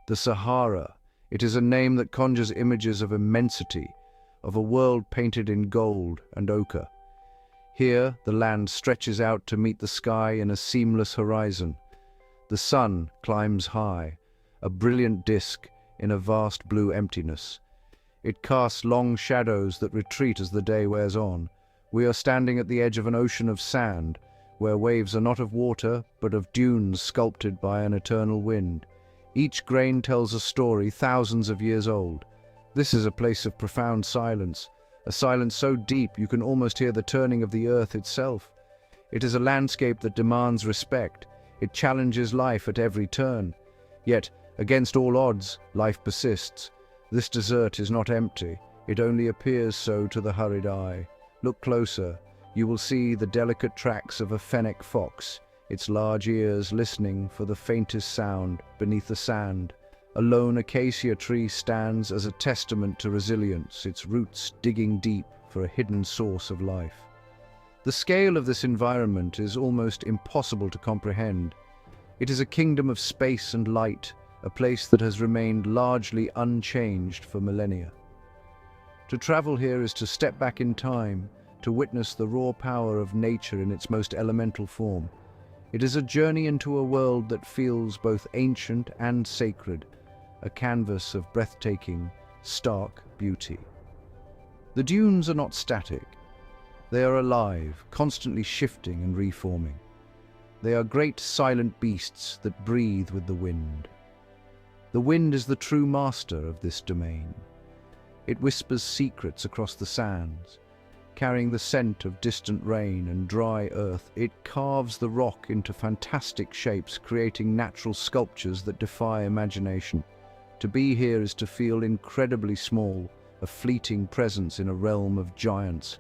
The Sahara. It is a name that conjures images of immensity, of a world painted in gold and ochre. Here, the land stretches out to meet the sky in a seamless horizon. The sun climbs high, a brilliant disk in a vast blue emptiness. It casts long shadows that retreat as the day wears on. We are standing at the edge of an ocean of sand, where waves are not of water, but of dunes sculpted by an eternal wind. Each grain tells a story thousands of years old. This is a place of profound silence, a silence so deep you can almost hear the turning of the earth itself. It is a landscape that demands respect. It challenges life at every turn. Yet, against all odds, life persists. This desert is not empty. It only appears so to the hurried eye. Look closer. You will see the delicate tracks of a fennec fox, its large ears listening for the faintest sound beneath the sand. A lone acacia tree stands as a testament to resilience, its roots digging deep for a hidden source of life. The scale of this environment is almost impossible to comprehend. It is a kingdom of space and light, a place that has remained largely unchanged for millennia. To travel here is to step back in time, to witness the raw power of nature in its most elemental form. It is a journey into a world that feels both ancient and sacred, a canvas of breathtaking, stark beauty. The dunes are not static. They are alive, constantly shifting and reforming. They are great silent beasts that breathe with the wind. The wind is the true master of this domain. It whispers secrets across the sands, carrying the scent of distant rain and dry earth. It carves the rock into fantastic shapes, creating natural sculptures that defy imagination. To be here is to feel incredibly small, a fleeting presence in a realm of giants.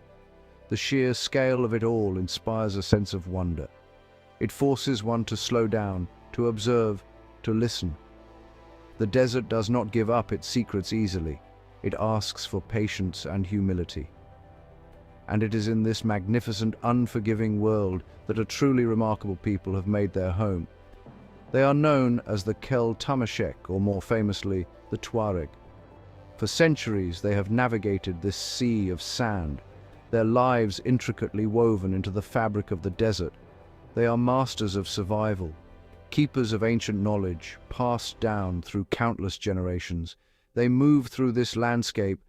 The sheer scale of it all inspires a sense of wonder. It forces one to slow down, to observe, to listen. The desert does not give up its secrets easily. It asks for patience and humility. And it is in this magnificent, unforgiving world that a truly remarkable people have made their home. They are known as the Kel Tamashek, or more famously, the Tuareg. For centuries they have navigated this sea of sand, their lives intricately woven into the fabric of the desert. They are masters of survival, keepers of ancient knowledge, passed down through countless generations. They move through this landscape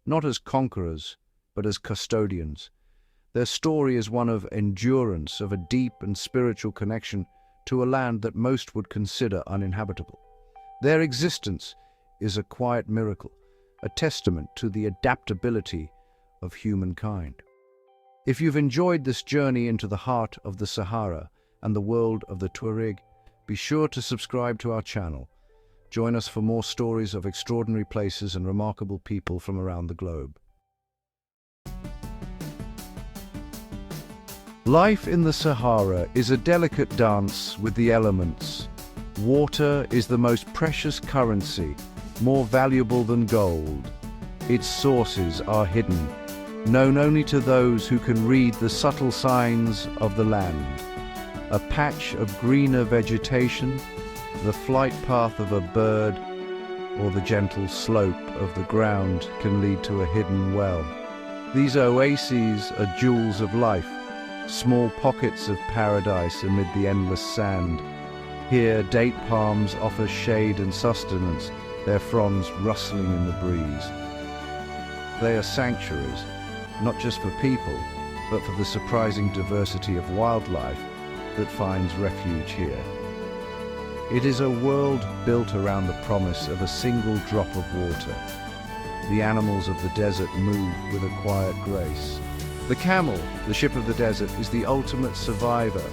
not as conquerors, but as custodians. Their story is one of endurance, of a deep and spiritual connection to a land that most would consider uninhabitable. Their existence is a quiet miracle, a testament to the adaptability of humankind. If you've enjoyed this journey into the heart of the Sahara and the world of the Tuareg, be sure to subscribe to our channel. Join us for more stories of extraordinary places and remarkable people from around the globe. Life in the Sahara is a delicate dance with the elements. Water is the most precious currency, more valuable than gold. Its sources are hidden, known only to those who can read the subtle signs of the land. A patch of greener vegetation, the flight path of a bird, or the gentle slope of the ground can lead to a hidden well. These oases are jewels of life, small pockets of paradise amid the endless sand. Here, date palms offer shade and sustenance, their fronds rustling in the breeze. They are sanctuaries, not just for people, but for the surprising diversity of wildlife that finds refuge here. It is a world built around the promise of a single drop of water. The animals of the desert move with a quiet grace. The camel, the ship of the desert, is the ultimate survivor,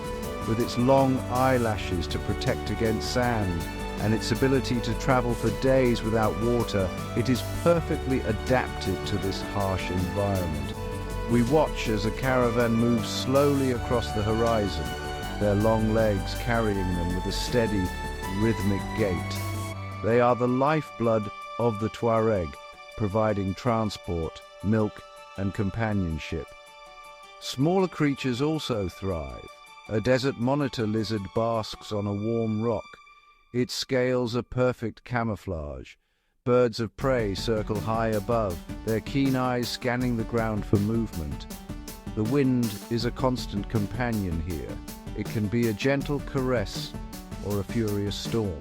with its long eyelashes to protect against sand and its ability to travel for days without water. It is perfectly adapted to this harsh environment. We watch as a caravan moves slowly across the horizon, their long legs carrying them with a steady, rhythmic gait. They are the lifeblood of the Tuareg, providing transport, milk, and companionship. Smaller creatures also thrive. A desert monitor lizard basks on a warm rock, Its scales are perfect camouflage. Birds of prey circle high above, their keen eyes scanning the ground for movement. The wind is a constant companion here. It can be a gentle caress or a furious storm.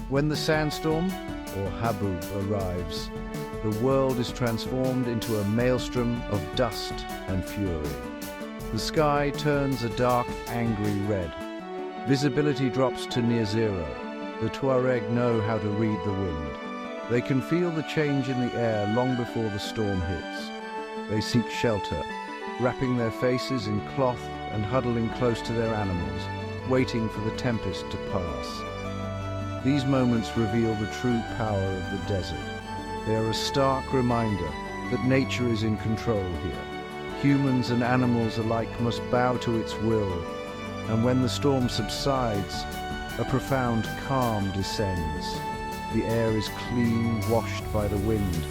When the sandstorm, or haboob, arrives, the world is transformed into a maelstrom of dust and fury. The sky turns a dark, angry red. Visibility drops to near zero. The Tuareg know how to read the wind. They can feel the change in the air long before the storm hits. They seek shelter, wrapping their faces in cloth and huddling close to their animals, waiting for the tempest to pass. These moments reveal the true power of the desert. They are a stark reminder that nature is in control here. Humans and animals alike must bow to its will, and when the storm subsides, a profound calm descends. The air is clean, washed by the wind.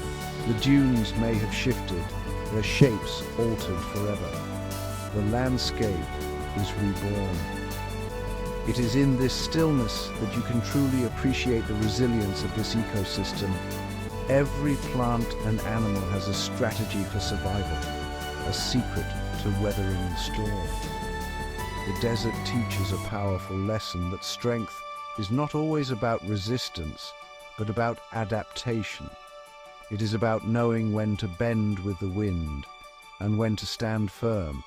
The dunes may have shifted, their shapes altered forever. The landscape is reborn. It is in this stillness that you can truly appreciate the resilience of this ecosystem. Every plant and animal has a strategy for survival, a secret to weathering the storm. The desert teaches a powerful lesson that strength is not always about resistance, but about adaptation. It is about knowing when to bend with the wind and when to stand firm.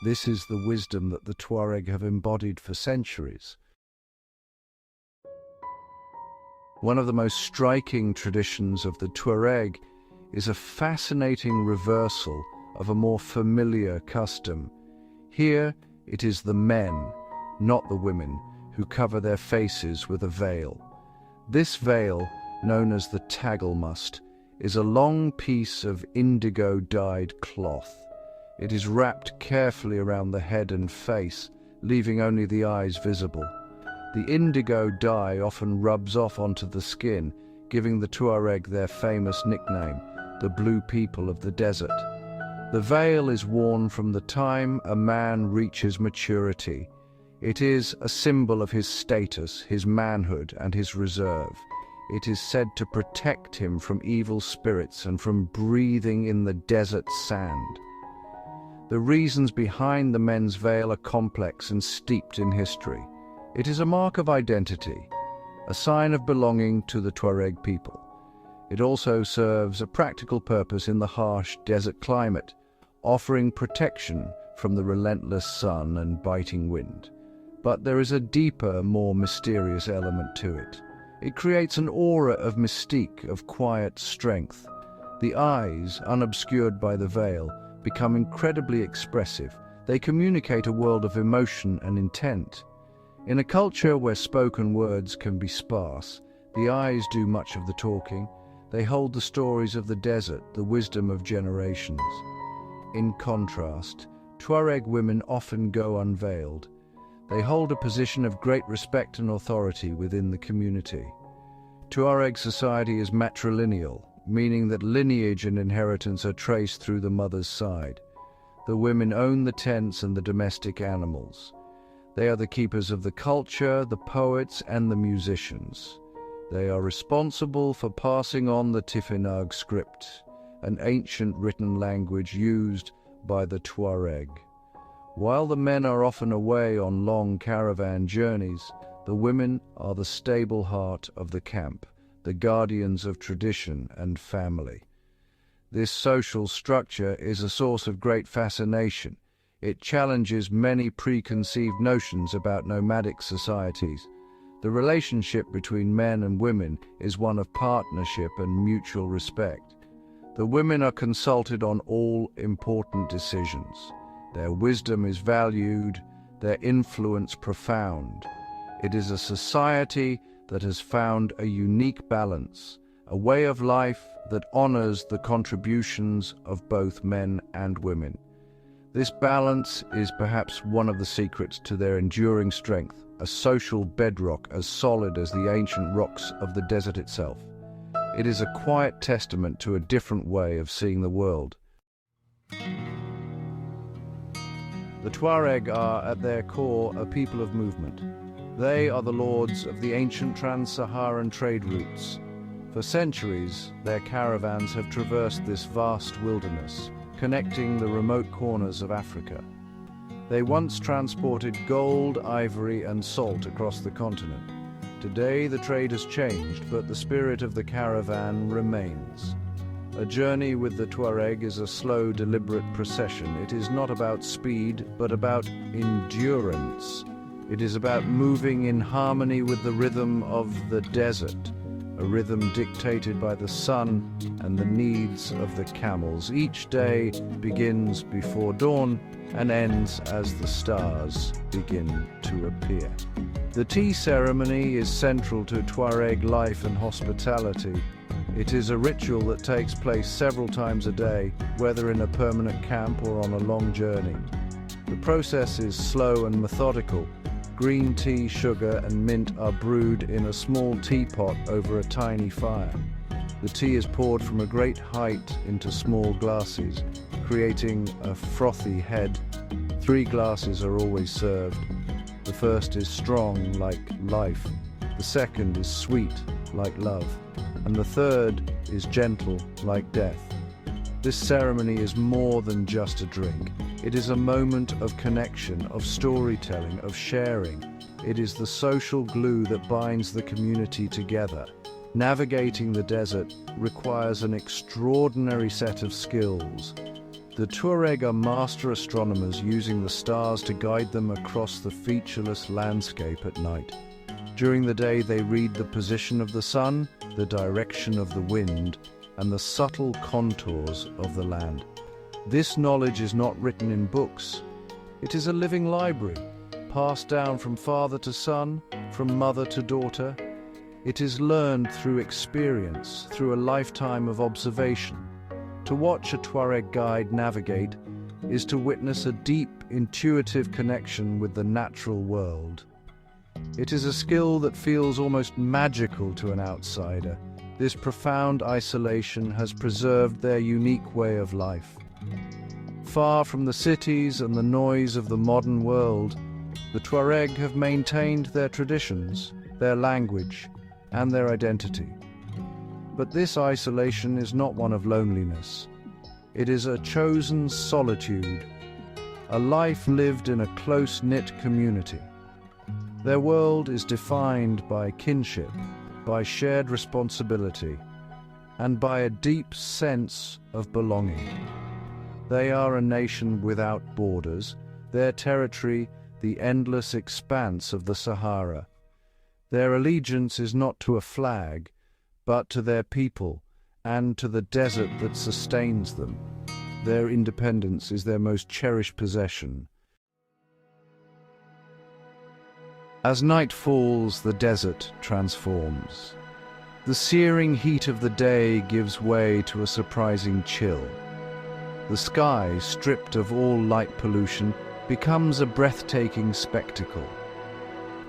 This is the wisdom that the Tuareg have embodied for centuries. One of the most striking traditions of the Tuareg is a fascinating reversal of a more familiar custom. Here, it is the men, not the women, who cover their faces with a veil. This veil, known as the tagelmust, is a long piece of indigo-dyed cloth. It is wrapped carefully around the head and face, leaving only the eyes visible. The indigo dye often rubs off onto the skin, giving the Tuareg their famous nickname, the Blue People of the Desert. The veil is worn from the time a man reaches maturity. It is a symbol of his status, his manhood, and his reserve. It is said to protect him from evil spirits and from breathing in the desert sand. The reasons behind the men's veil are complex and steeped in history. It is a mark of identity, a sign of belonging to the Tuareg people. It also serves a practical purpose in the harsh desert climate, offering protection from the relentless sun and biting wind. But there is a deeper, more mysterious element to it. It creates an aura of mystique, of quiet strength. The eyes, unobscured by the veil, become incredibly expressive. They communicate a world of emotion and intent. In a culture where spoken words can be sparse, the eyes do much of the talking. They hold the stories of the desert, the wisdom of generations. In contrast, Tuareg women often go unveiled. They hold a position of great respect and authority within the community. Tuareg society is matrilineal, meaning that lineage and inheritance are traced through the mother's side. The women own the tents and the domestic animals. They are the keepers of the culture, the poets, and the musicians. They are responsible for passing on the Tifinagh script, an ancient written language used by the Tuareg. While the men are often away on long caravan journeys, the women are the stable heart of the camp, the guardians of tradition and family. This social structure is a source of great fascination. It challenges many preconceived notions about nomadic societies. The relationship between men and women is one of partnership and mutual respect. The women are consulted on all important decisions. Their wisdom is valued, their influence profound. It is a society that has found a unique balance, a way of life that honors the contributions of both men and women. This balance is perhaps one of the secrets to their enduring strength, a social bedrock as solid as the ancient rocks of the desert itself. It is a quiet testament to a different way of seeing the world. The Tuareg are, at their core, a people of movement. They are the lords of the ancient trans-Saharan trade routes. For centuries, their caravans have traversed this vast wilderness, connecting the remote corners of Africa. They once transported gold, ivory, and salt across the continent. Today, the trade has changed, but the spirit of the caravan remains. A journey with the Tuareg is a slow, deliberate procession. It is not about speed, but about endurance. It is about moving in harmony with the rhythm of the desert, a rhythm dictated by the sun and the needs of the camels. Each day begins before dawn and ends as the stars begin to appear. The tea ceremony is central to Tuareg life and hospitality. It is a ritual that takes place several times a day, whether in a permanent camp or on a long journey. The process is slow and methodical. Green tea, sugar, and mint are brewed in a small teapot over a tiny fire. The tea is poured from a great height into small glasses, creating a frothy head. 3 glasses are always served. The first is strong, like life. The second is sweet, like love. And the third is gentle, like death. This ceremony is more than just a drink. It is a moment of connection, of storytelling, of sharing. It is the social glue that binds the community together. Navigating the desert requires an extraordinary set of skills. The Tuareg are master astronomers, using the stars to guide them across the featureless landscape at night. During the day, they read the position of the sun, the direction of the wind, and the subtle contours of the land. This knowledge is not written in books. It is a living library, passed down from father to son, from mother to daughter. It is learned through experience, through a lifetime of observation. To watch a Tuareg guide navigate is to witness a deep, intuitive connection with the natural world. It is a skill that feels almost magical to an outsider. This profound isolation has preserved their unique way of life. Far from the cities and the noise of the modern world, the Tuareg have maintained their traditions, their language, and their identity. But this isolation is not one of loneliness. It is a chosen solitude, a life lived in a close-knit community. Their world is defined by kinship, by shared responsibility, and by a deep sense of belonging. They are a nation without borders, their territory the endless expanse of the Sahara. Their allegiance is not to a flag, but to their people and to the desert that sustains them. Their independence is their most cherished possession. As night falls, the desert transforms. The searing heat of the day gives way to a surprising chill. The sky, stripped of all light pollution, becomes a breathtaking spectacle.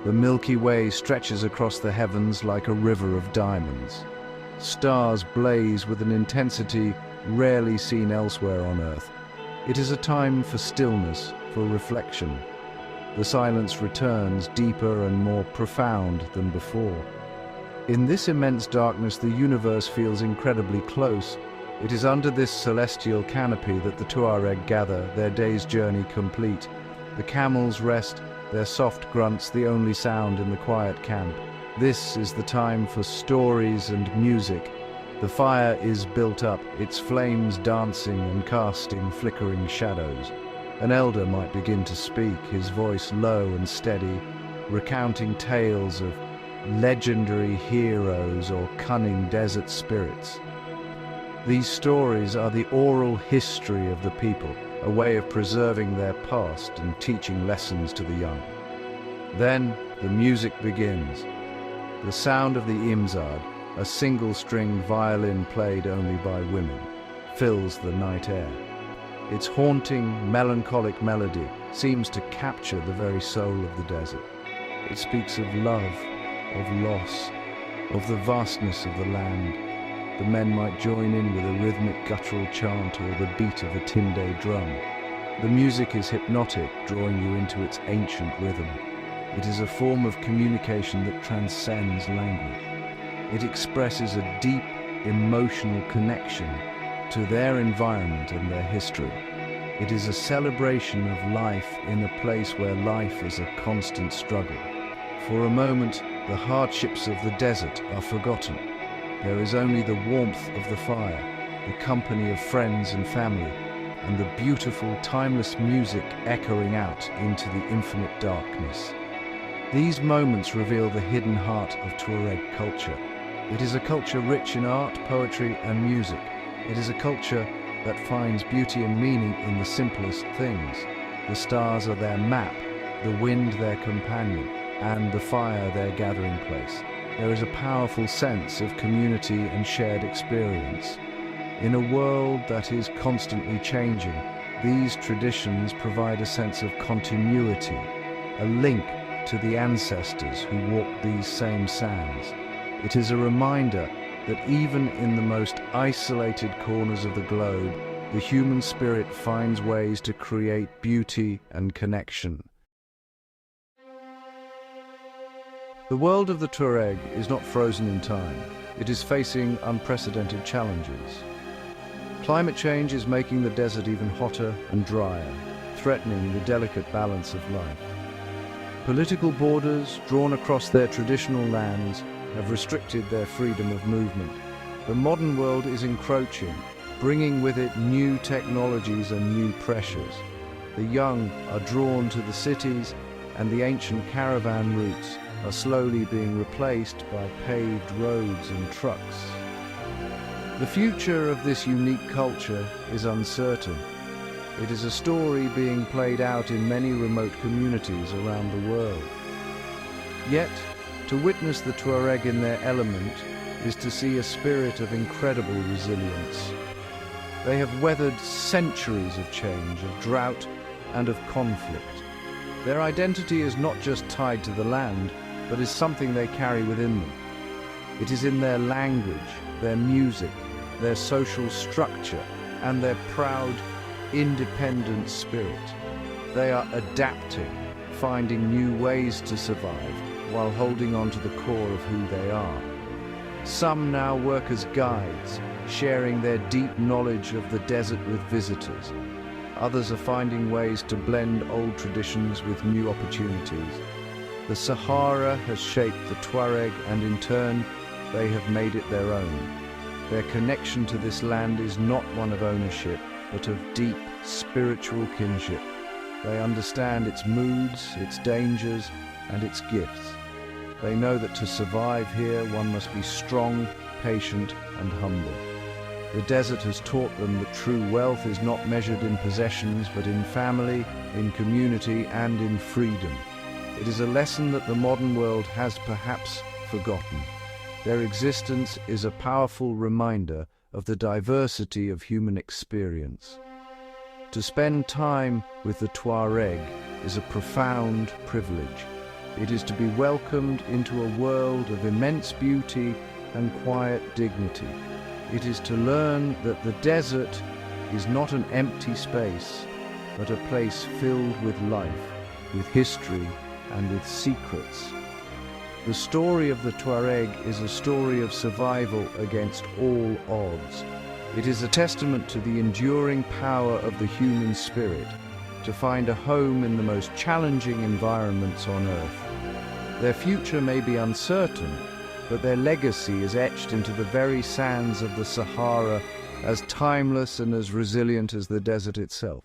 The Milky Way stretches across the heavens like a river of diamonds. Stars blaze with an intensity rarely seen elsewhere on Earth. It is a time for stillness, for reflection. The silence returns deeper and more profound than before. In this immense darkness, the universe feels incredibly close. It is under this celestial canopy that the Tuareg gather, their day's journey complete. The camels rest, their soft grunts the only sound in the quiet camp. This is the time for stories and music. The fire is built up, its flames dancing and casting flickering shadows. An elder might begin to speak, his voice low and steady, recounting tales of legendary heroes or cunning desert spirits. These stories are the oral history of the people, a way of preserving their past and teaching lessons to the young. Then the music begins. The sound of the imzad, a single-string violin played only by women, fills the night air. Its haunting, melancholic melody seems to capture the very soul of the desert. It speaks of love, of loss, of the vastness of the land. The men might join in with a rhythmic guttural chant or the beat of a Tinde drum. The music is hypnotic, drawing you into its ancient rhythm. It is a form of communication that transcends language. It expresses a deep emotional connection to their environment and their history. It is a celebration of life in a place where life is a constant struggle. For a moment, the hardships of the desert are forgotten. There is only the warmth of the fire, the company of friends and family, and the beautiful, timeless music echoing out into the infinite darkness. These moments reveal the hidden heart of Tuareg culture. It is a culture rich in art, poetry, and music. It is a culture that finds beauty and meaning in the simplest things. The stars are their map, the wind their companion, and the fire their gathering place. There is a powerful sense of community and shared experience. In a world that is constantly changing, these traditions provide a sense of continuity, a link to the ancestors who walked these same sands. It is a reminder that even in the most isolated corners of the globe, the human spirit finds ways to create beauty and connection. The world of the Tuareg is not frozen in time. It is facing unprecedented challenges. Climate change is making the desert even hotter and drier, threatening the delicate balance of life. Political borders drawn across their traditional lands have restricted their freedom of movement. The modern world is encroaching, bringing with it new technologies and new pressures. The young are drawn to the cities, and the ancient caravan routes are slowly being replaced by paved roads and trucks. The future of this unique culture is uncertain. It is a story being played out in many remote communities around the world. Yet, to witness the Tuareg in their element is to see a spirit of incredible resilience. They have weathered centuries of change, of drought, and of conflict. Their identity is not just tied to the land, but is something they carry within them. It is in their language, their music, their social structure, and their proud, independent spirit. They are adapting, finding new ways to survive, while holding on to the core of who they are. Some now work as guides, sharing their deep knowledge of the desert with visitors. Others are finding ways to blend old traditions with new opportunities. The Sahara has shaped the Tuareg, and in turn, they have made it their own. Their connection to this land is not one of ownership, but of deep spiritual kinship. They understand its moods, its dangers, and its gifts. They know that to survive here, one must be strong, patient, and humble. The desert has taught them that true wealth is not measured in possessions, but in family, in community, and in freedom. It is a lesson that the modern world has perhaps forgotten. Their existence is a powerful reminder of the diversity of human experience. To spend time with the Tuareg is a profound privilege. It is to be welcomed into a world of immense beauty and quiet dignity. It is to learn that the desert is not an empty space, but a place filled with life, with history, and with secrets. The story of the Tuareg is a story of survival against all odds. It is a testament to the enduring power of the human spirit to find a home in the most challenging environments on Earth. Their future may be uncertain, but their legacy is etched into the very sands of the Sahara, as timeless and as resilient as the desert itself.